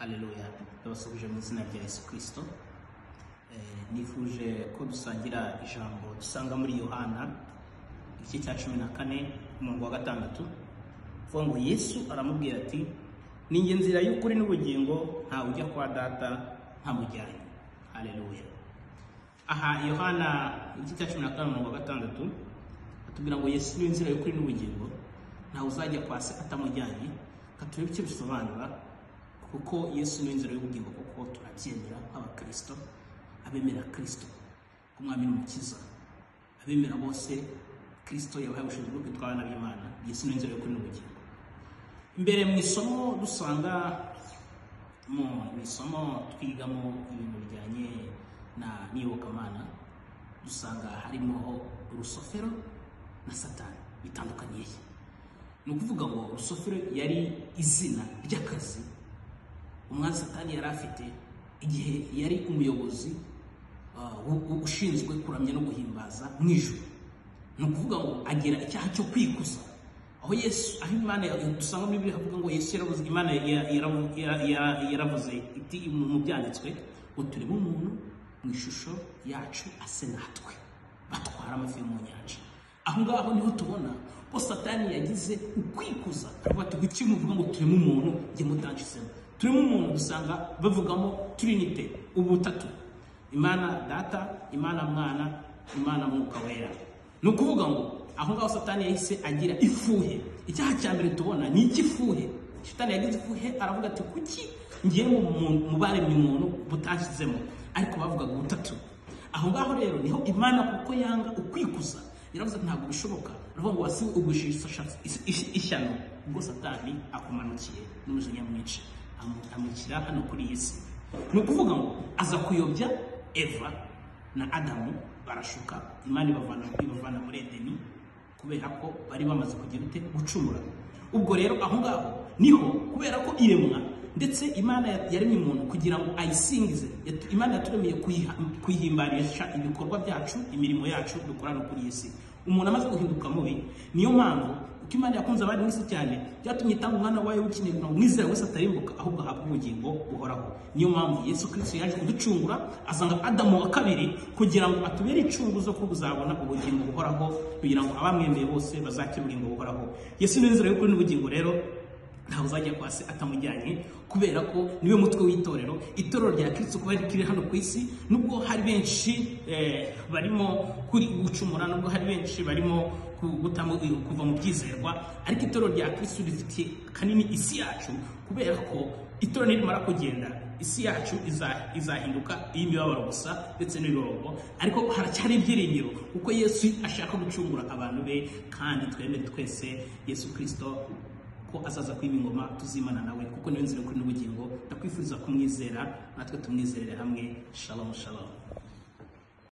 Haleluya. Ndabasubije mu izina rya Yesu Kristo. Nifuje ko dusangira ijambo dusanga muri Yohana igice cya 14 umurongo wa 6. Vuga ngo Yesu aramubwira ati, "Ninjye nzira y'ukuri n'ubugingo, nta ujya kwa data ntamujyanye." Haleluya. Aha Yohana igice cya 14 umurongo wa 6 atubwira ngo Yesu ni inzira y'ukuri n'ubugingo, nta uzajya kwa se atamujyanye. Katurebe icyo bisobanura, kuko Yesu ni inzira y'ubugingo, kuko turabyemera nk'abakristo, abemera Kristo kumwami n'umukiza, abemera bose Kristo yabaye ubushobozi bwo kwitwa abana b'Imana. Yesu ni inzira y'ukuri n'ubugingo. Imbere mu isomo dusanga mu isomo twigamo ibintu bijyanye na n'iyobokamana, dusanga harimo urusofero na Satani bitandukaniye. Ni ukuvuga ngo urusofero yari izina ry'akazi umwanzi Satani yari afite igihe yari umuyobozi ushinzwe kuramya no guhimbaza mu ijuru. Ni ukuvuga ngo agira icyaha cyo kwikuza, aho Yesu, aho Imana dusanga muri Bibiliya havuga ngo Yesu yaravuze, Imana yaravuze iti mu byanditswe ngo turebe umuntu mu ishusho yacu ase natwe, batwara amafi yo mu nyanja. Aho ngaho niho tubona ko Satani yagize ukwikuza, bati kuki muvuga ngo tureme umuntu nge mutanshizemo. Tureme umuntu dusanga bavugamo Trinite, ubutatu: Imana Data, Imana Mwana, Imana Mwuka Wera. Ni ukuvuga ngo aho ngaho Satani yahise agira ifuhe. Icyaha cya mbere tubona ni ikifuhe. Satani yagize ifuhe, aravuga ati kuki ngiye mu baremye umuntu butanshizemo, ariko bavugaga ubutatu. Aho ngaho rero niho Imana, kuko yanga ukwikuza, yaravuze ntabwo bishoboka, aravuga ngo wasi ugushisha ishyano. Ubwo Satani akumanukiye n'umujinya mwinshi, amukira hano kuri iyi si. Ni ukuvuga ngo aza kuyobya Eva na Adamu, barashuka, Imana ibavana muri Edeni, kubera ko bari bamaze kugira ute gucumura. Ubwo rero aho ngaho niho, kubera ko iremwa ndetse Imana yaremye umuntu kugira ngo ayisingize. Imana yaturemeye kuyihimbarisha ibikorwa byacu, imirimo yacu dukora no kuri iyi si. Umuntu amaze guhinduka mubi, niyo mpamvu uko Imana yakunze abari mwisi cyane byatumye itanga umwana wayo w'ikinege ngo umwizera wese atarimbuka, ahubwo ahabwe ubugingo buhoraho. Niyo mpamvu Yesu Kristo yaje kuducungura, azanga Adamu wa kabiri kugira ngo atubere icunguzo ko kuzabona ubugingo buhoraho, kugira ngo abamwemeye bose bazakire ubugingo buhoraho. Yesu ni inzira y'ukuri n'ubugingo rero, ntawe uzajya kwa se atamujyanye, kubera ko niwe mutwe w'itorero. Itorero rya Kristo kuba rikiri hano ku isi, nubwo hari benshi barimo kuri gucumura, nubwo hari benshi barimo kuva mu byizerwa, ariko itorero rya Kristo rifitiye kanini isi yacu, kubera ko itorero nirimara kugenda, isi yacu izahinduka iy'imibabaro gusa ndetse n'ibiborogo, ariko haracyari ibyiringiro, kuko Yesu ashaka gucungura abantu be, kandi twemere twese Yesu Kristo ko azaza kwima ingoma, tuzimana nawe, kuko niwe nzira y'ukuri n'ubugingo. Ndakwifuriza kumwizera, natwe tumwizerere hamwe. Shalom shalom.